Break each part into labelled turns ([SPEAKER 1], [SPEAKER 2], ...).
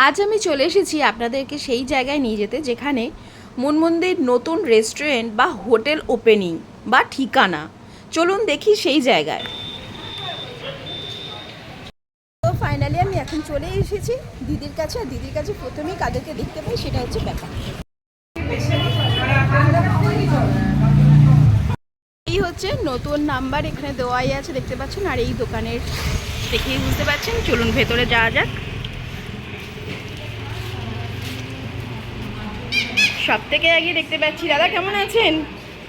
[SPEAKER 1] আজ আমি চলে এসেছি আপনাদেরকে সেই জায়গায় নিয়ে যেতে যেখানে মনমন্দির নতুন রেস্টুরেন্ট বা হোটেল ওপেনিং বা ঠিকানা। চলুন দেখি সেই জায়গায়। তো ফাইনালি আমি এখন চলে এসেছি দিদির কাছে। আর দিদির কাছে প্রথমেই কাদেরকে দেখতে পাই সেটা হচ্ছে ব্যাপার। এই হচ্ছে নতুন নাম্বার এখানে দেওয়াই আছে, দেখতে পাচ্ছেন। আর এই দোকানের দেখেই বুঝতে পারছেন। চলুন ভেতরে যাওয়া যাক। সব থেকে আগে দেখতে পাচ্ছি দাদা, কেমন আছেন?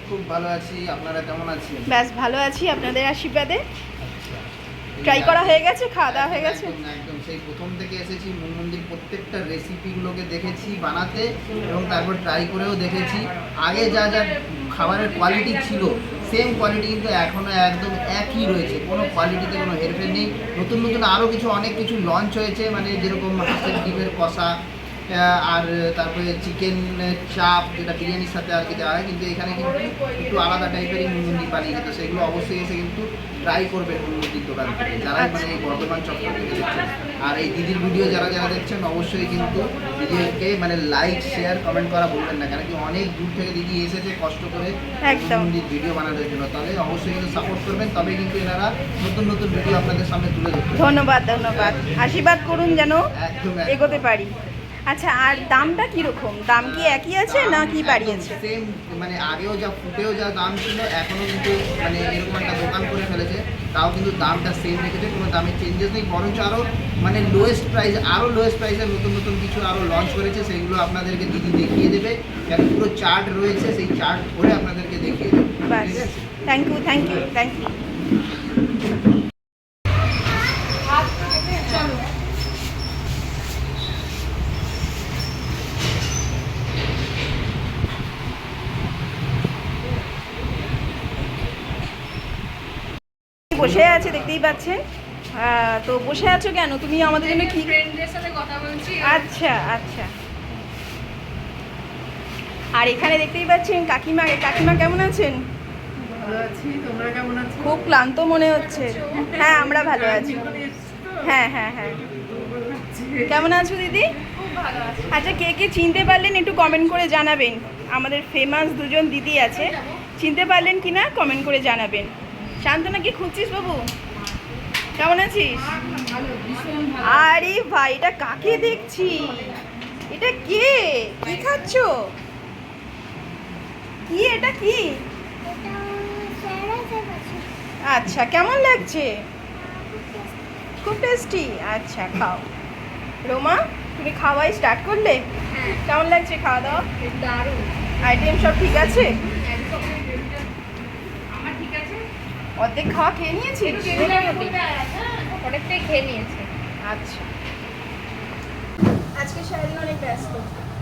[SPEAKER 2] খুব ভালো আছি, আপনারা কেমন আছেন?
[SPEAKER 1] ব্যাস ভালো আছি আপনাদের আশীর্বাদে। ট্রাই করা হয়ে গেছে, খাওয়া দাওয়া হয়ে গেছে?
[SPEAKER 2] একদম সেই প্রথম থেকে এসেছি মনমন্দির, প্রত্যেকটা রেসিপিগুলোকে দেখেছি বানাতে এবং তারপর ট্রাই করেও দেখেছি। আগে যা যা খাবারের কোয়ালিটি ছিল সেম কোয়ালিটি কিন্তু এখনও একদম একই রয়েছে, কোনো কোয়ালিটিতে কোনো হেরফের নেই। নতুন নতুন আরও অনেক কিছু লঞ্চ হয়েছে, মানে যেরকম হাঁসের ডিমের কষা, আর তারপরে চিকেন চাপ, যেটা বিরিয়ানির সাথে আর কি দেওয়া হয়, কিন্তু এখানে কিন্তু একটু আলাদা টাইপেরই মুন্দি বানিয়েছে। তো সেগুলো অবশ্যই এসে কিন্তু ট্রাই করবেন মুন্দির দোকান থেকে, যারা মানে এই বর্ধমান চক্র থেকে দেখছেন। আর এই দিদির ভিডিও যারা যারা দেখছেন অবশ্যই কিন্তু দিদিকে মানে লাইক শেয়ার কমেন্ট করা বলবেন না, কারণ কি অনেক দূর থেকে দিদি এসেছে কষ্ট করে মুন্দির ভিডিও বানানোর জন্য। তাহলে অবশ্যই কিন্তু সাপোর্ট করবেন, তবে কিন্তু এনারা নতুন নতুন ভিডিও আপনাদের সামনে তুলে ধরবেন।
[SPEAKER 1] ধন্যবাদ ধন্যবাদ, আশীর্বাদ করুন যেন
[SPEAKER 2] একদম
[SPEAKER 1] এগোতে পারি। আচ্ছা, আর দামটা কীরকম? দাম কি একই আছে না কি বাড়িয়েছে?
[SPEAKER 2] সেম, মানে আগেও যা ফুটেও যা দাম ছিল এখনও কিন্তু মানে এরকম একটা দোকান করে ফেলেছে, তাও কিন্তু দামটা সেম রেখেছে, কোনো দামের চেঞ্জেস নেই। বরঞ্চ আরও মানে লোয়েস্ট প্রাইসে নতুন নতুন কিছু আরও লঞ্চ করেছে, সেগুলো আপনাদেরকে দিদি দেখিয়ে দেবে। কেন পুরো চার্ট রয়েছে, সেই চার্ট করে আপনাদেরকে দেখিয়ে দেবে। ঠিক আছে,
[SPEAKER 1] thank you thank you thank you. বসে আছে দেখতেই পাচ্ছেন। তো বসে আছো কেন তুমি? আমাদের জন্য কি?
[SPEAKER 3] ফ্রেন্ডদের সাথে কথা বলছি।
[SPEAKER 1] আচ্ছা আচ্ছা। আর এখানে দেখতেই পাচ্ছেন কাকিমা। কাকিমা কেমন আছেন?
[SPEAKER 3] ভালো আছি, তোমরা কেমন আছো?
[SPEAKER 1] খুব ক্লান্ত মনে হচ্ছে। হ্যাঁ, আমরা ভালো আছি। হ্যাঁ হ্যাঁ হ্যাঁ। কেমন আছো দিদি?
[SPEAKER 3] খুব ভালো আছি।
[SPEAKER 1] আচ্ছা, কে কে চিনতে পারলেন একটু কমেন্ট করে জানাবেন। আমাদের ফেমাস দুজন দিদি আছে, চিনতে পারলেন কি না কমেন্ট করে জানাবেন। শান্তনাকে খুঁজছিস বাবু? কেমন আছিস?
[SPEAKER 3] ভালো, ভীষণ ভালো।
[SPEAKER 1] আরে ভাই, এটা কাকে দেখছি? এটা কে? কি খাচ্ছ? কি এটা কি? আচ্ছা, কেমন লাগছে? খুব টেস্টি। আচ্ছা, খাও। রোমা, তুমি খাওয়াই স্টার্ট করলে?
[SPEAKER 3] হ্যাঁ,
[SPEAKER 1] কেমন লাগছে খাওয়া দাওয়া?
[SPEAKER 3] দারুণ।
[SPEAKER 1] আইটেম সব ঠিক আছে?
[SPEAKER 3] একদম আমার ঠিক আছে।
[SPEAKER 1] অর্ধেক খাওয়া খেয়ে নিয়েছি?
[SPEAKER 3] অনেকটাই খেয়ে নিয়েছে।
[SPEAKER 1] আচ্ছা। আজকে সারাদিন অনেক ব্যস্ত।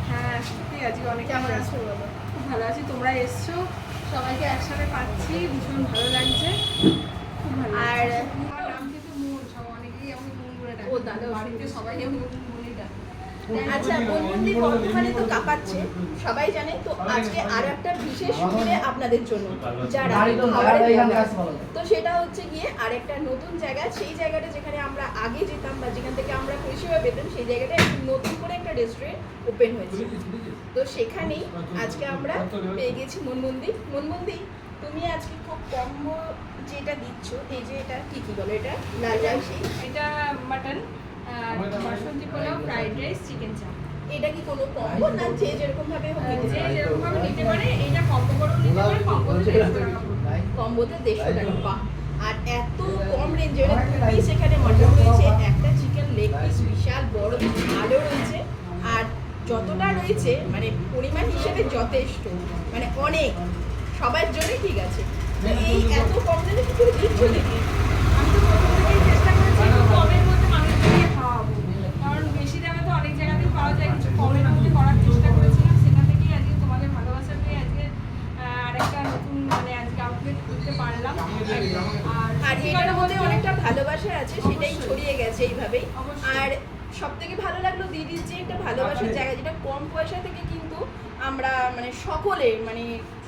[SPEAKER 3] হ্যাঁ, সত্যি আজকে অনেক
[SPEAKER 1] কেমন আছো বলো?
[SPEAKER 3] খুব ভালো আছি। তোমরা এসছো, সবাইকে একসাথে পাচ্ছি, ভীষণ ভালো লাগছে। খুব ভালো।
[SPEAKER 1] আর
[SPEAKER 3] আমার নাম কিন্তু মুন, সব অনেকেই আমি মুন বলে ডাকে।
[SPEAKER 1] ও দাদা,
[SPEAKER 3] বাড়িতে সবাই আমি মুন বলেই ডাকে।
[SPEAKER 1] আচ্ছা, মনমন্দির বর্তমানে তো কাঁপাচ্ছে, সবাই জানে। তো আজকে আর একটা বিশেষ সুবিধে আপনাদের জন্য, যারা খাবারের ব্লগার। তো সেটা হচ্ছে গিয়ে আরেকটা নতুন জায়গা। সেই জায়গাটা যেখানে আমরা আগে যেতাম বা যেখান থেকে আমরা পরিষেবা পেতাম, সেই জায়গাটা নতুন করে একটা রেস্টুরেন্ট ওপেন হয়েছে। তো সেখানেই আজকে আমরা পেয়ে গেছি মনমন্দির। মনমন্দির, তুমি আজকে খুব কম্বো যেটা দিচ্ছ, এই যে এটা কি কি বলো? এটা লাল রাইসি,
[SPEAKER 3] এটা মাটন, বাসন্তী পোলাও, ফ্রাইড রাইস, চিকেন চাপ।
[SPEAKER 1] এটা কি কোনো কম্বো না যে যেরকম ভাবে
[SPEAKER 3] যে যেরকম ভাবে নিতে পারে, এইটা কম্বো করেও নিতে পারে, কম্বোতে 150 টাকা পড়বে।
[SPEAKER 1] কম্বোতে 150 টাকা? বাহ! আর এত কম রেঞ্জে দু পিস এখানে মটন রয়েছে, একটা চিকেন লেগ পিস বিশাল বড় ভালো রয়েছে। আর যতটা রয়েছে মানে পরিমাণ হিসেবে যথেষ্ট, মানে অনেক, সবার জন্যই ঠিক আছে। তো এই এত কম রেঞ্জে কি করে দিচ্ছ দেখি?
[SPEAKER 3] আমি তো প্রথম থেকেই চেষ্টা করেছি একটু কমের মধ্যে মানুষকে খাওয়াবো, কারণ বেশি দামে তো অনেক জায়গাতেই পাওয়া যায়, কিছু কমের মধ্যে করার চেষ্টা করেছিলাম। সেটা থেকেই আজকে তোমাদের ভালোবাসা পেয়ে আজকে আরেকটা নতুন মানে আজকে আউটলেট করতে পারলাম।
[SPEAKER 1] আর এটার মধ্যে অনেকটা ভালোবাসা আছে, সেটাই ছড়িয়ে গেছে এইভাবেই।
[SPEAKER 3] অবশ্যই।
[SPEAKER 1] আর সব থেকে ভালো লাগলো দিদির যে একটা ভালোবাসার জায়গা, যেটা কম পয়সা থেকে কিন্তু আমরা মানে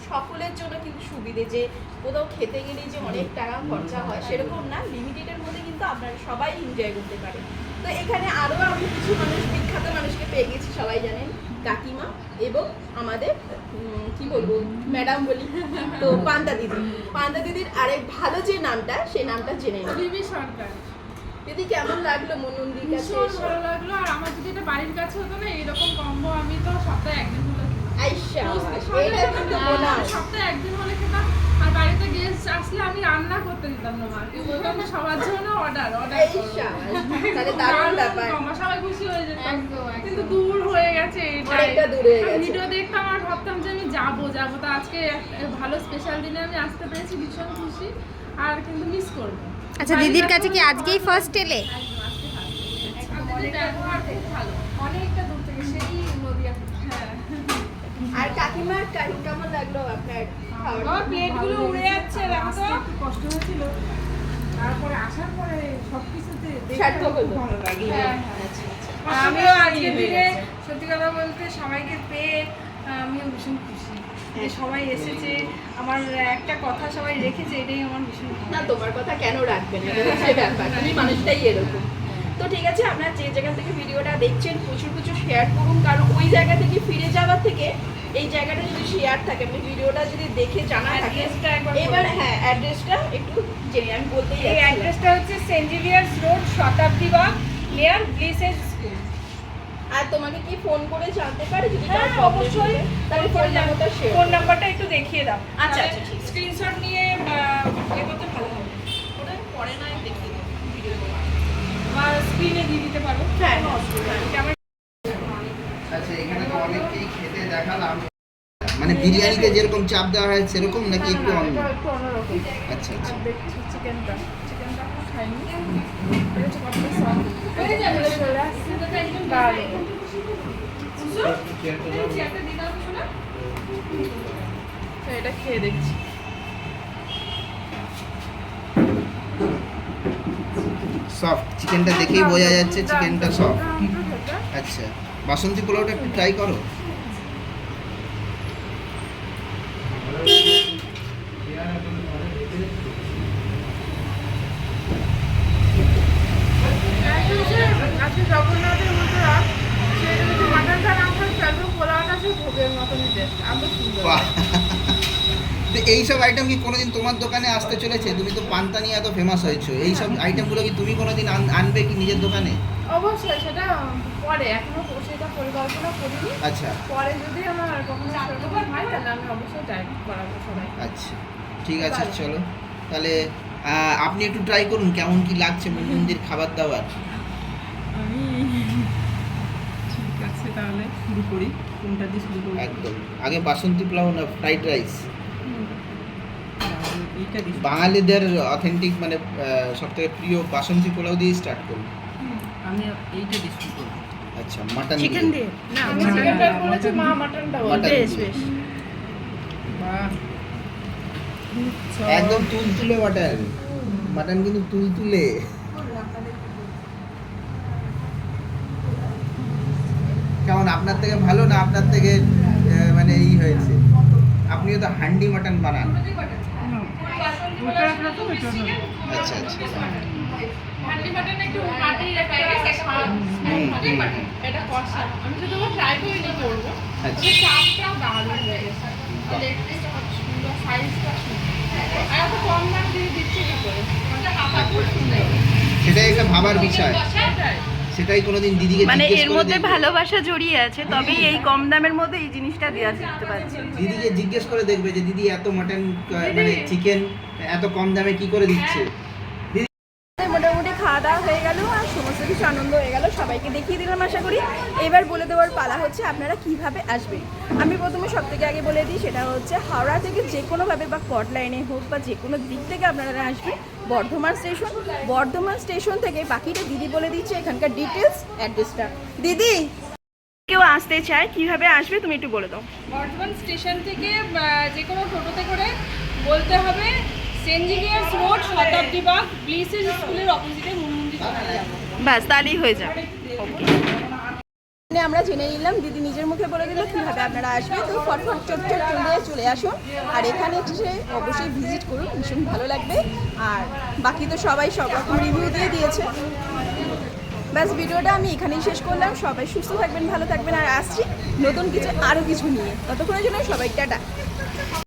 [SPEAKER 1] সকলের জন্য কিন্তু সুবিধে, যে কোথাও খেতে গেলে যে অনেক টাকা খরচা হয় সেরকম না, লিমিটেডের মধ্যে কিন্তু আপনারা সবাই এনজয় করতে পারে। তো এখানে আরও আমি কিছু মানুষ বিখ্যাত সবাই জানেন কাকিমা এবং আমাদের কি বলবো ম্যাডাম বলি তো পান্তা দিদির আরেক ভালো যে নামটা সেই নামটা জেনে নিই।
[SPEAKER 3] বিবি সরকার।
[SPEAKER 1] দিদি কেমন লাগলো মনমন্দির কাছে
[SPEAKER 3] ভীষণ
[SPEAKER 1] এসে?
[SPEAKER 3] ভালো লাগলো। আর আমার যদি এটা বাড়ির কাছে হতো না এরকম কম্বো আমি তো সপ্তাহে একদিন হলে
[SPEAKER 1] আইসা এটা কিন্তু বোনাস।
[SPEAKER 3] সপ্তাহে একদিন হলে খেতাম। আর বাড়িতে গেস্ট আসলে আমি রান্না করতে দিতাম না মাকে, বলতাম যে সবার জন্য অর্ডার
[SPEAKER 1] আইসা তাহলে দারুণ ব্যাপার।
[SPEAKER 3] সবাই খুশি হয়ে যেত। কিন্তু দূর হয়ে গেছে
[SPEAKER 1] অনেকটা দূরে হয়ে গেছে।
[SPEAKER 3] ভিডিও দেখতাম আর ভাবতাম যে আমি যাবো তা আজকে ভালো স্পেশাল দিনে আমি আসতে পেরেছি, ভীষণ খুশি। আর কিন্তু মিস করবো।
[SPEAKER 4] আচ্ছা দিদির কাছে কি আজকেই ফার্স্ট এলে?
[SPEAKER 3] ব্যবহার খুব ভালো, অনেকটা দূর থেকে সেই নদীয়া। হ্যাঁ,
[SPEAKER 1] আর কাকিমার কেমন লাগলো আপনার খাওয়াটা?
[SPEAKER 3] আমার প্লেটগুলো উড়ে যাচ্ছে, দেখো তো।
[SPEAKER 5] কষ্ট হয়েছিল, তারপরে আসার পরে সবকিছুতে
[SPEAKER 1] সার্থক হলো।
[SPEAKER 5] ভালো লাগে।
[SPEAKER 3] হ্যাঁ,
[SPEAKER 1] আচ্ছা আচ্ছা।
[SPEAKER 3] আমিও আজকের দিনে সত্যি কথা বলতে সবাইকে পেয়ে আমিও ভীষণ খুশি যে সবাই এসেছে, আমার একটা কথা সবাই রেখেছে, এটাই আমার ভীষণ ভালো
[SPEAKER 1] না তোমার কথা কেন রাখবেন, এটা হচ্ছে ব্যাপার, তুমি মানুষটাই এরকম। তো ঠিক আছে, আপনারা যে জায়গা থেকে ভিডিওটা দেখছেন প্রচুর শেয়ার করুন, কারণ ওই জায়গা থেকে ফিরে যাওয়ার থেকে এই জায়গাটা যদি শেয়ার থাকে, আপনি ভিডিওটা যদি দেখে জানা থাকে।
[SPEAKER 3] অ্যাড্রেসটা একবার
[SPEAKER 1] এবার হ্যাঁ অ্যাড্রেসটা একটু জেনে আমি বলতেই
[SPEAKER 3] এই
[SPEAKER 1] যাচ্ছিলাম।
[SPEAKER 3] অ্যাড্রেসটা হচ্ছে সেন্ট জেভিয়ার্স রোড, শতাব্দী বাগ, নিয়ার ব্লিসেস স্কুল।
[SPEAKER 1] আর তোমাকে কি ফোন করে জানতে পারে যদি
[SPEAKER 3] হ্যাঁ,
[SPEAKER 1] কারো problem
[SPEAKER 3] অবশ্যই।
[SPEAKER 1] থাকে? তাহলে ফোন নাম্বারটা শেয়ার
[SPEAKER 3] ফোন নাম্বারটা একটু দেখিয়ে দাও।
[SPEAKER 1] আচ্ছা, আচ্ছা, ঠিক আছে।
[SPEAKER 3] স্ক্রিনশট নিয়ে এ করতে ভালো হবে।
[SPEAKER 1] ওটা পরে নয় দেখিয়ে দেবো ভিডিও
[SPEAKER 3] বা স্ক্রিনে দিয়ে দিতে পারো।
[SPEAKER 1] হ্যাঁ,
[SPEAKER 3] কোনো অসুবিধা নেই। এটা আমার
[SPEAKER 2] আচ্ছা এখানে তো অনেককেই খেতে দেখালাম, মানে বিরিয়ানিতে যেরকম চাপ দেওয়া হয় সেরকম নাকি একটু অন্য?
[SPEAKER 3] এটা একটু অন্যরকম।
[SPEAKER 2] আচ্ছা আচ্ছা।
[SPEAKER 3] আর দেখছি চিকেনটা আমি খাইনি। এটা হচ্ছে কতটা সফট। হয়ে যাবে, চলে আসছে। দারুণ। তো এটা খেয়ে দেখছি।
[SPEAKER 2] সফট চিকেনটা দেখেই বোঝা যাচ্ছে চিকেনটা সফট। আচ্ছা বাসন্তী পোলাওটা একটু ট্রাই করো।
[SPEAKER 3] আজকে জগন্নাথের মতো সেটা যদি মাটনটা না খাই একদম পোলাওটা সে ভোগের মতনই টেস্ট, এত সুন্দর।
[SPEAKER 2] বাহ! তো এইসব আইটেম কি কোনোদিন তোমার দোকানে আসতে চলেছে? তুমি তো পান্তা নিয়ে এত ফেমাস হয়েছো, এইসব আইটেমগুলো কি তুমি কোনোদিন আনবে কি নিজের দোকানে?
[SPEAKER 3] অবশ্যই সেটা পরে, এখনো সেটা পরিকল্পনা করিনি।
[SPEAKER 2] আচ্ছা
[SPEAKER 3] পরে যদি আমার কখনো সেরকম হয় তাহলে আমি অবশ্যই ট্রাই করাবো সবাই।
[SPEAKER 2] আচ্ছা ঠিক আছে চলো তাহলে আপনি একটু ট্রাই করুন কেমন কি লাগছে মন্দির খাবার দাবার।
[SPEAKER 5] ঠিক আছে তাহলে শুরু করি, কোনটা দিয়ে শুরু করি?
[SPEAKER 2] একদম আগে বাসন্তী পোলাও না ফ্রাইড রাইস?
[SPEAKER 5] এইটা দিই।
[SPEAKER 2] বাঙালিদের অথেন্টিক মানে সবথেকে প্রিয় বাসন্তী পোলাও দিয়ে স্টার্ট করুন।
[SPEAKER 5] আমি এইটা দিয়ে শুরু করবো।
[SPEAKER 2] আচ্ছা মাটন
[SPEAKER 4] চিকেন দিয়ে না
[SPEAKER 3] আমি
[SPEAKER 5] মাটন
[SPEAKER 3] চিকেনটা
[SPEAKER 5] দিয়ে,
[SPEAKER 3] বলেছি,
[SPEAKER 5] মাটন
[SPEAKER 3] মা
[SPEAKER 5] দিয়ে।
[SPEAKER 3] মাটনটা
[SPEAKER 2] মাটন
[SPEAKER 3] বলবে।
[SPEAKER 4] বেশ
[SPEAKER 2] দিয়ে।
[SPEAKER 4] বেশ
[SPEAKER 5] বাহ,
[SPEAKER 2] একদম তুলতুলে মাটন, মাটন কিন্তু তুলতুলে। কেমন আপনার থেকে ভালো না আপনার থেকে মানে এই হয়েছে? আপনিও তো হান্ডি মাটন বানান।
[SPEAKER 5] ওটা রাখলে তো ওইটা হবে।
[SPEAKER 2] আচ্ছা আচ্ছা
[SPEAKER 3] হান্ডি মাটন একটু মাটির একটা স্বাদ। এটা কষা। আমি শুধু ট্রাই করিনি করবো।
[SPEAKER 2] আচ্ছা
[SPEAKER 3] চাপটাও দারুণ লেগেছে। লেগ পিসটা কত সুন্দর, সাইজটা সুন্দর। আর এত কম দাম দিয়ে দিচ্ছে কি করে? ওটা কাটা খুব সুন্দর।
[SPEAKER 2] সেটাই একটা ভাবার বিষয়,
[SPEAKER 3] সেটাই।
[SPEAKER 2] সেটাই কোনোদিন দিদিকে
[SPEAKER 4] মানে
[SPEAKER 2] জিজ্ঞেস
[SPEAKER 4] এর
[SPEAKER 2] করে
[SPEAKER 4] মধ্যে
[SPEAKER 2] দেখবে।
[SPEAKER 4] ভালোবাসা জড়িয়ে আছে, তবেই এই কম দামের মধ্যে এই জিনিসটা দেওয়া যেতে পারছে।
[SPEAKER 2] দিদিকে জিজ্ঞেস করে দেখবে যে দিদি এত মাটন মানে চিকেন এত কম দামে কি করে দিচ্ছে।
[SPEAKER 1] মোটামুটি খাওয়া দাওয়া হয়ে গেল আর সমস্ত কিছু আনন্দ হয়ে গেল, সবাইকে দেখিয়ে দিলাম আশা করি। এবার বলে দেওয়ার পালা হচ্ছে আপনারা কিভাবে আসবেন। আমি প্রথমে সব থেকে আগে বলে দিই, সেটা হচ্ছে হাওড়া থেকে যে কোনোভাবে বা কট লাইনে হোক বা যে কোনো দিক থেকে আপনারা আসবেন বর্ধমান স্টেশন থেকে বাকিটা দিদি বলে দিচ্ছে এখানকার ডিটেলস অ্যাড্রেসটা। দিদি কেউ আসতে চায় কিভাবে আসবে তুমি একটু বলে দাও।
[SPEAKER 3] বর্ধমান স্টেশন থেকে যে কোনো টোটোতে করে বলতে হবে সেন্ট জেভিয়ার্স রোড, শতাব্দী বাগ, ব্লিসেস স্কুলের অপোজিটে মনমন্দির দোকানে যাবো।
[SPEAKER 4] ব্যাস তাহলেই হয়ে যাবে।
[SPEAKER 1] আমরা জেনে নিলাম, দিদি নিজের মুখে বলে দিল কিভাবে আপনারা আসবেন। তো ফটফট চটচট চলে আসুন আর এখানে এসে অবশ্যই ভিজিট করুন, ভীষণ ভালো লাগবে। আর বাকি তো সবাই সব রকম রিভিউ দিয়ে দিয়েছে। ব্যাস ভিডিওটা আমি এখানেই শেষ করলাম। সবাই সুস্থ থাকবেন, ভালো থাকবেন, আর আসছি নতুন কিছু আরও কিছু নিয়ে। ততক্ষণের জন্য সবাই টাটা।